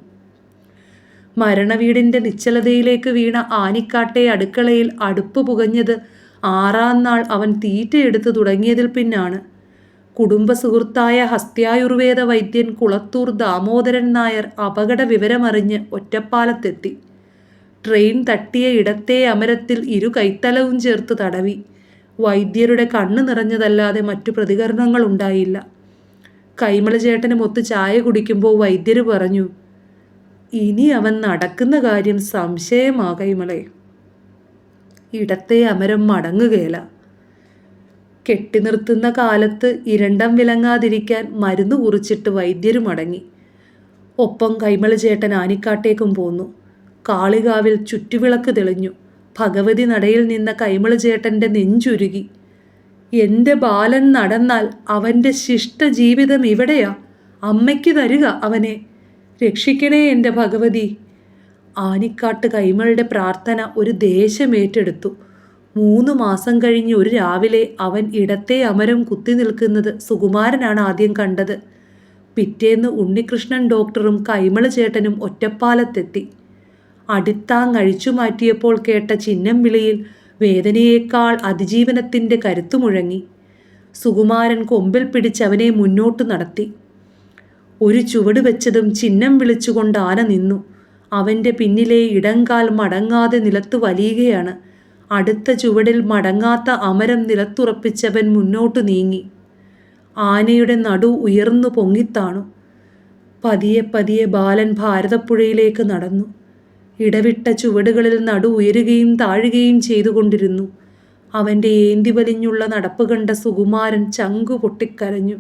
മരണവീടിൻ്റെ നിശ്ചലതയിലേക്ക് വീണ ആനിക്കാട്ടെ അടുക്കളയിൽ അടുപ്പ് പുകഞ്ഞത് 6-ാം നാൾ അവൻ തീറ്റയെടുത്തു തുടങ്ങിയതിൽ പിന്നാണ്. കുടുംബ സുഹൃത്തായ ഹസ്ത്യായുർവേദ വൈദ്യൻ കുളത്തൂർ ദാമോദരൻ നായർ അപകട വിവരമറിഞ്ഞ് ഒറ്റപ്പാലത്തെത്തി. ട്രെയിൻ തട്ടിയ ഇടത്തെ അമരത്തിൽ 2 കൈത്തലവും ചേർത്ത് തടവി. വൈദ്യരുടെ കണ്ണ് നിറഞ്ഞതല്ലാതെ മറ്റു പ്രതികരണങ്ങളുണ്ടായില്ല. കൈമളചേട്ടനുമൊത്ത് ചായ കുടിക്കുമ്പോൾ വൈദ്യർ പറഞ്ഞു, ഇനി അവൻ നടക്കുന്ന കാര്യം സംശയമാ കൈമളെ. ഇടത്തെ അമരം മടങ്ങുകയില്ല. കെട്ടി നിർത്തുന്ന കാലത്ത് ഇരണ്ടം വിലങ്ങാതിരിക്കാൻ മരുന്ന് കുറിച്ചിട്ട് വൈദ്യര് മടങ്ങി. ഒപ്പം കൈമളചേട്ടൻ ആനിക്കാട്ടേക്കും പോന്നു. കാളികാവിൽ ചുറ്റുവിളക്ക് തെളിഞ്ഞു. ഭഗവതി നടയിൽ നിന്ന കൈമളചേട്ടൻ്റെ നെഞ്ചുരുകി. എൻ്റെ ബാലൻ നടന്നാൽ അവൻ്റെ ശിഷ്ട ജീവിതം ഇവിടെയാ. അമ്മയ്ക്ക് തരിക അവനെ. രക്ഷിക്കണേ എൻ്റെ ഭഗവതി. ആനിക്കാട്ട് കൈമളുടെ പ്രാർത്ഥന ഒരു ദേശമേറ്റെടുത്തു. 3 മാസം കഴിഞ്ഞ് ഒരു രാവിലെ അവൻ ഇടത്തെ അമരം കുത്തി നിൽക്കുന്നത് സുകുമാരനാണ് ആദ്യം കണ്ടത്. പിറ്റേന്ന് ഉണ്ണികൃഷ്ണൻ ഡോക്ടറും കൈമളചേട്ടനും ഒറ്റപ്പാലത്തെത്തി. അടിത്താങ്ങഴിച്ചു മാറ്റിയപ്പോൾ കേട്ട ചിഹ്നം വിളിയിൽ വേദനയേക്കാൾ അതിജീവനത്തിൻ്റെ കരുത്തു മുഴങ്ങി. സുകുമാരൻ കൊമ്പിൽ പിടിച്ചവനെ മുന്നോട്ട് നടത്തി. ഒരു ചുവട് വെച്ചതും ചിഹ്നം വിളിച്ചുകൊണ്ട് ആന നിന്നു. അവൻ്റെ പിന്നിലെ ഇടങ്കാൽ മടങ്ങാതെ നിലത്ത് വലിയുകയാണ്. അടുത്ത ചുവടിൽ മടങ്ങാത്ത അമരം നിലത്തുറപ്പിച്ചവൻ മുന്നോട്ട് നീങ്ങി. ആനയുടെ നടു ഉയർന്നു പൊങ്ങിത്താണു. പതിയെ പതിയെ ബാലൻ ഭാരതപ്പുഴയിലേക്ക് നടന്നു. ഇടവിട്ട ചുവടുകളിൽ നടു ഉയരുകയും താഴുകയും ചെയ്തുകൊണ്ടിരുന്നു. അവൻ്റെ ഏന്തി വലിഞ്ഞുള്ള നടപ്പ് കണ്ട സുകുമാരൻ ചങ്കു പൊട്ടിക്കരഞ്ഞു.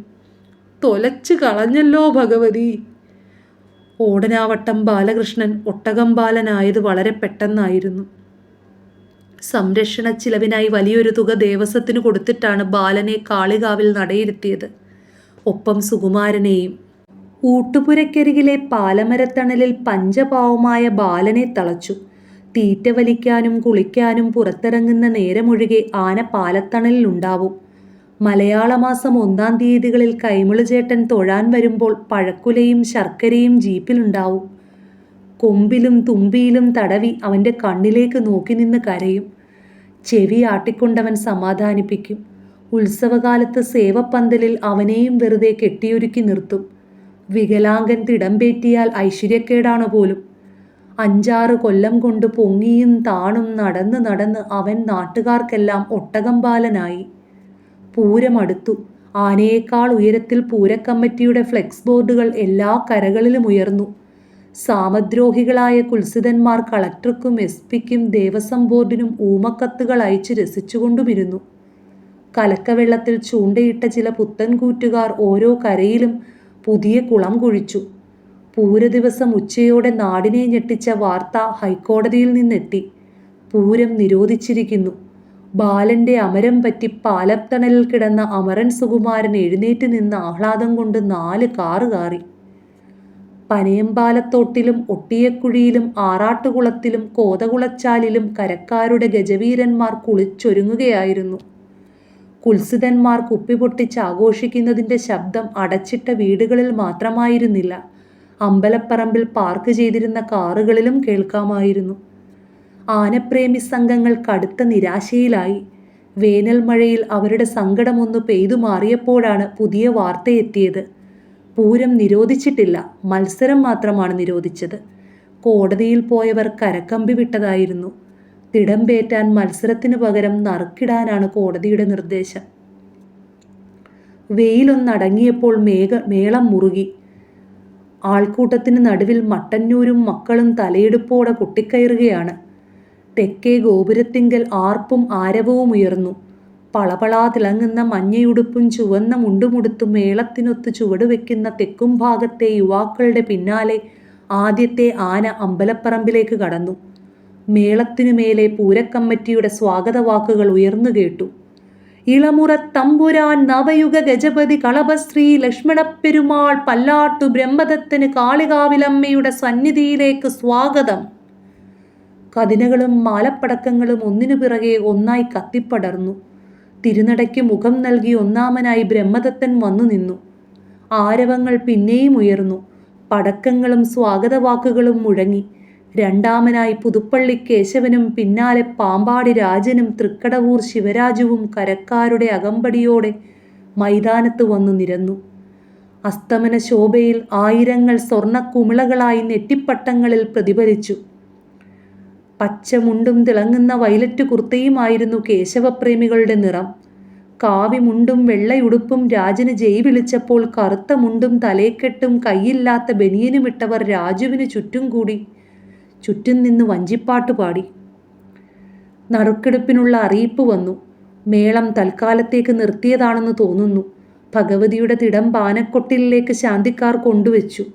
തൊലച്ചു കളഞ്ഞല്ലോ ഭഗവതി. ഓടനാവട്ടം ബാലകൃഷ്ണൻ ഒട്ടകം ബാലനായത് വളരെ പെട്ടെന്നായിരുന്നു. സംരക്ഷണ ചിലവിനായി വലിയൊരു തുക ദേവസ്വത്തിന് കൊടുത്തിട്ടാണ് ബാലനെ കാളികാവിൽ നടയിരുത്തിയത്. ഒപ്പം സുകുമാരനെയും. ഊട്ടുപുരക്കരികിലെ പാലമരത്തണലിൽ പഞ്ചപാവമായ ബാലനെ തളച്ചു. തീറ്റ വലിക്കാനും കുളിക്കാനും പുറത്തിറങ്ങുന്ന നേരമൊഴികെ ആന പാലത്തണലിലുണ്ടാവും. മലയാള മാസം 1-ാം തീയതികളിൽ കൈമളുചേട്ടൻ തൊഴാൻ വരുമ്പോൾ പഴക്കുലയും ശർക്കരയും ജീപ്പിലുണ്ടാവും. കൊമ്പിലും തുമ്പിയിലും തടവി അവൻ്റെ കണ്ണിലേക്ക് നോക്കി നിന്ന് കരയും. ചെവി ആട്ടിക്കൊണ്ടവൻ സമാധാനിപ്പിക്കും. ഉത്സവകാലത്ത് സേവപ്പന്തലിൽ അവനെയും വെറുതെ കെട്ടിയൊരുക്കി നിർത്തും. വികലാംഗൻ തിടമ്പേറ്റിയാൽ ഐശ്വര്യക്കേടാണ് പോലും. 5-6 കൊല്ലം കൊണ്ട് പൊങ്ങിയും താണും നടന്ന് നടന്ന് അവൻ നാട്ടുകാർക്കെല്ലാം ഒട്ടകം ബാലനായി. പൂരമടുത്തു. ആനയേക്കാൾ ഉയരത്തിൽ പൂരക്കമ്മിറ്റിയുടെ ഫ്ലെക്സ് ബോർഡുകൾ എല്ലാ കരകളിലും ഉയർന്നു. സാമദ്രോഹികളായ കുൽസിതന്മാർ കളക്ടർക്കും SP-ക്കും ദേവസ്വം ബോർഡിനും ഊമക്കത്തുകൾ അയച്ച് രസിച്ചുകൊണ്ടുമിരുന്നു. കലക്കവെള്ളത്തിൽ ചൂണ്ടയിട്ട ചില പുത്തൻകൂറ്റുകാർ ഓരോ കരയിലും പുതിയ കുളം കുഴിച്ചു. പൂരദിവസം ഉച്ചയോടെ നാടിനെ ഞെട്ടിച്ച വാർത്ത ഹൈക്കോടതിയിൽ നിന്നെത്തി. പൂരം നിരോധിച്ചിരിക്കുന്നു. ബാലന്റെ അമരം പറ്റി പാലത്തണലിൽ കിടന്ന അമരൻ സുകുമാരൻ എഴുന്നേറ്റ് നിന്ന് ആഹ്ലാദം കൊണ്ട് 4 കാറ് കാറി. പനയമ്പാലത്തോട്ടിലും ഒട്ടിയക്കുഴിയിലും ആറാട്ടുകുളത്തിലും കോതകുളച്ചാലിലും കരക്കാരുടെ ഗജവീരന്മാർ കുളിച്ചൊരുങ്ങുകയായിരുന്നു. കുൽസിതന്മാർ കുപ്പിപൊട്ടിച്ച് ആഘോഷിക്കുന്നതിൻ്റെ ശബ്ദം അടച്ചിട്ട വീടുകളിൽ മാത്രമായിരുന്നില്ല, അമ്പലപ്പറമ്പിൽ പാർക്ക് ചെയ്തിരുന്ന കാറുകളിലും കേൾക്കാമായിരുന്നു. ആനപ്രേമി സംഘങ്ങൾ കടുത്ത നിരാശയിലായി. വേനൽ മഴയിൽ അവരുടെ സങ്കടമൊന്നു പെയ്തു മാറിയപ്പോഴാണ് പുതിയ വാർത്തയെത്തിയത്. പൂരം നിരോധിച്ചിട്ടില്ല, മത്സരം മാത്രമാണ് നിരോധിച്ചത്. കോടതിയിൽ പോയവർ കരക്കമ്പി വിട്ടതായിരുന്നു. തിടമ്പേറ്റാൻ മത്സരത്തിന് പകരം നറുക്കിടാനാണ് കോടതിയുടെ നിർദ്ദേശം. വെയിലൊന്നടങ്ങിയപ്പോൾ മേളം മുറുകി. ആൾക്കൂട്ടത്തിന് നടുവിൽ മട്ടന്നൂരും മക്കളും തലയെടുപ്പോടെ കൊട്ടിക്കയറുകയാണ്. തെക്കേ ഗോപുരത്തിങ്കൽ ആർപ്പും ആരവവും ഉയർന്നു. പളപളാ തിളങ്ങുന്ന മഞ്ഞയുടുപ്പും ചുവന്ന മുണ്ടുമുടുത്തും മേളത്തിനൊത്ത് ചുവടുവെക്കുന്ന തെക്കും ഭാഗത്തെ യുവാക്കളുടെ പിന്നാലെ ആദ്യത്തെ ആന അമ്പലപ്പറമ്പിലേക്ക് കടന്നു. മേളത്തിനു മേലെ പൂരക്കമ്മിറ്റിയുടെ സ്വാഗതവാക്കുകൾ ഉയർന്നു കേട്ടു. ഇളമുറത്തമ്പുരാൻ നവയുഗ ഗജപതി കളഭശ്രീ ലക്ഷ്മണപ്പെരുമാൾ പല്ലാട്ടു ബ്രഹ്മദത്തന് കാളികാവിലമ്മയുടെ സന്നിധിയിലേക്ക് സ്വാഗതം. കതിനകളും മാലപ്പടക്കങ്ങളും ഒന്നിനു പിറകെ ഒന്നായി കത്തിപ്പടർന്നു. തിരുനടയ്ക്ക് മുഖം നൽകി ഒന്നാമനായി ബ്രഹ്മദത്തൻ വന്നു നിന്നു. ആരവങ്ങൾ പിന്നെയും ഉയർന്നു. പടക്കങ്ങളും സ്വാഗതവാക്കുകളും മുഴങ്ങി. രണ്ടാമനായി പുതുപ്പള്ളി കേശവനും പിന്നാലെ പാമ്പാടി രാജനും തൃക്കടവൂർ ശിവരാജുവും കരക്കാരുടെ അകമ്പടിയോടെ മൈതാനത്ത് വന്നു നിരന്നു. അസ്തമന ശോഭയിൽ ആയിരങ്ങൾ സ്വർണ്ണക്കുമിളകളായി നെറ്റിപ്പട്ടങ്ങളിൽ പ്രതിഫലിച്ചു. പച്ചമുണ്ടും തിളങ്ങുന്ന വയലറ്റ് കുർത്തയുമായിരുന്നു കേശവപ്രേമികളുടെ നിറം. കാവിമുണ്ടും വെള്ളയുടുപ്പും രാജന് ജയ് വിളിച്ചപ്പോൾ കറുത്ത മുണ്ടും തലേക്കെട്ടും കൈയില്ലാത്ത ബനിയനുമിട്ടവർ രാജുവിന് ചുറ്റും കൂടി. ചുറ്റും നിന്ന് വഞ്ചിപ്പാട്ട് പാടി. നറുക്കെടുപ്പിനുള്ള അറിയിപ്പ് വന്നു. മേളം തൽക്കാലത്തേക്ക് നിർത്തിയതാണെന്ന് തോന്നുന്നു. ഭഗവതിയുടെ തിടം പാനക്കൊട്ടിലേക്ക് ശാന്തിക്കാർ കൊണ്ടുവച്ചു.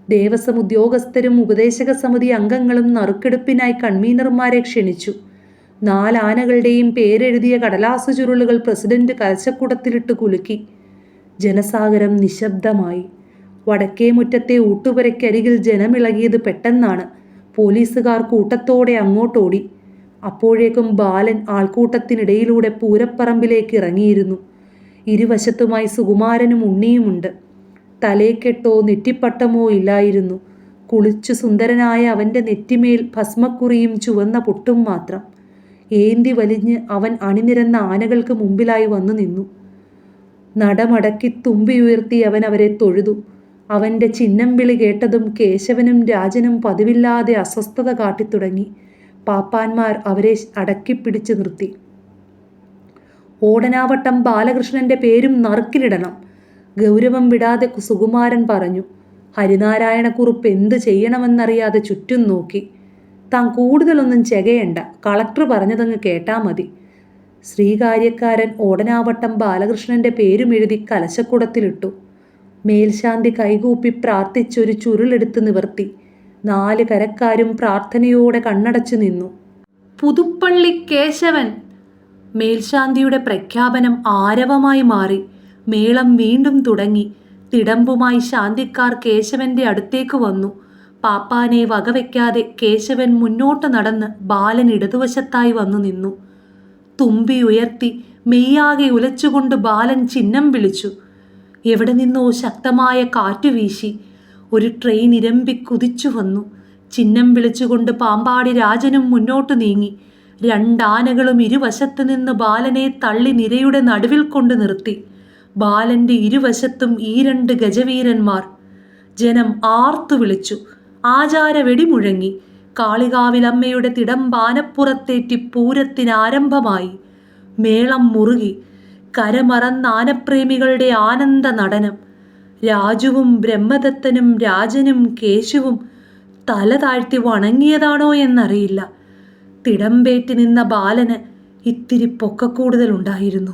ദേവസ്വം ഉദ്യോഗസ്ഥരും ഉപദേശക സമിതി അംഗങ്ങളും നറുക്കെടുപ്പിനായി കൺവീനർമാരെ ക്ഷണിച്ചു. 4 ആനകളുടെയും പേരെഴുതിയ കടലാസു ചുരുളുകൾ പ്രസിഡന്റ് കലശക്കുടത്തിലിട്ട് കുലുക്കി. ജനസാഗരം നിശബ്ദമായി. വടക്കേ മുറ്റത്തെ ഊട്ടുപുരയ്ക്കരികിൽ ജനമിളകിയത് പെട്ടെന്നാണ്. പോലീസുകാർ കൂട്ടത്തോടെ അങ്ങോട്ടോടി. അപ്പോഴേക്കും ബാലൻ ആൾക്കൂട്ടത്തിനിടയിലൂടെ പൂരപ്പറമ്പിലേക്ക് ഇറങ്ങിയിരുന്നു. ഇരുവശത്തുമായി സുകുമാരനും ഉണ്ണിയുമുണ്ട്. തലേക്കെട്ടോ നെറ്റിപ്പട്ടമോ ഇല്ലായിരുന്നു. കുളിച്ചു സുന്ദരനായ അവൻ്റെ നെറ്റിമേൽ ഭസ്മക്കുറിയും ചുവന്ന പൊട്ടും മാത്രം. ഏന്തി വലിഞ്ഞ് അവൻ അണിനിരന്ന ആനകൾക്ക് മുമ്പിലായി വന്നു നിന്നു. നടമടക്കി തുമ്പിയുയർത്തി അവൻ അവരെ തൊഴുതു. അവൻ്റെ ചിഹ്നം വിളി കേട്ടതും കേശവനും രാജനും പതിവില്ലാതെ അസ്വസ്ഥത കാട്ടിത്തുടങ്ങി. പാപ്പാന്മാർ അവരെ അടക്കിപ്പിടിച്ചു നിർത്തി. ഓടനാവട്ടം ബാലകൃഷ്ണൻ്റെ പേരും നറുക്കിലിടണം, ഗൗരവം വിടാതെ സുകുമാരൻ പറഞ്ഞു. ഹരിനാരായണക്കുറുപ്പ് എന്ത് ചെയ്യണമെന്നറിയാതെ ചുറ്റും നോക്കി. താൻ കൂടുതലൊന്നും ചെകയണ്ട, കളക്ടർ പറഞ്ഞതങ്ങ് കേട്ടാ മതി. ശ്രീകാര്യക്കാരൻ ഓടനാവട്ടം ബാലകൃഷ്ണൻ്റെ പേരും എഴുതി കലശക്കുടത്തിലിട്ടു. മേൽശാന്തി കൈകൂപ്പി പ്രാർത്ഥിച്ചൊരു ചുരുളെടുത്ത് നിവർത്തി. 4 കരക്കാരും പ്രാർത്ഥനയോടെ കണ്ണടച്ചു നിന്നു. പുതുപ്പള്ളി കേശവൻ! മേൽശാന്തിയുടെ പ്രഖ്യാപനം ആരവമായി മാറി. മേളം വീണ്ടും തുടങ്ങി. തിടമ്പുമായി ശാന്തിക്കാർ കേശവന്റെ അടുത്തേക്ക് വന്നു. പാപ്പാനെ വകവയ്ക്കാതെ കേശവൻ മുന്നോട്ട് നടന്ന് ബാലൻ ഇടതുവശത്തായി വന്നു നിന്നു. തുമ്പി ഉയർത്തി മെയ്യാകെ ഉലച്ചുകൊണ്ട് ബാലൻ ചിഹ്നം വിളിച്ചു. എവിടെ നിന്നോ ശക്തമായ കാറ്റുവീശി. ഒരു ട്രെയിൻ ഇരമ്പി കുതിച്ചു വന്നു. ചിഹ്നം വിളിച്ചുകൊണ്ട് പാമ്പാടി രാജനും മുന്നോട്ട് നീങ്ങി. രണ്ടാനകളും ഇരുവശത്ത് നിന്ന് ബാലനെ തള്ളി നിരയുടെ നടുവിൽ കൊണ്ട് നിർത്തി. ബാലന്റെ ഇരുവശത്തും ഈ 2 ഗജവീരന്മാർ. ജനം ആർത്തു വിളിച്ചു. ആചാര വെടിമുഴങ്ങി. കാളികാവിലമ്മയുടെ തിടമ്പാനപ്പുറത്തേറ്റി പൂരത്തിനാരംഭമായി. മേളം മുറുകി. കരമറന്നാനപ്രേമികളുടെ ആനന്ദ നടനം. രാജുവും ബ്രഹ്മദത്തനും രാജനും കേശുവും തല താഴ്ത്തി വണങ്ങിയതാണോ എന്നറിയില്ല. തിടമ്പേറ്റി നിന്ന ബാലന് ഇത്തിരി പൊക്കക്കൂടുതലുണ്ടായിരുന്നു.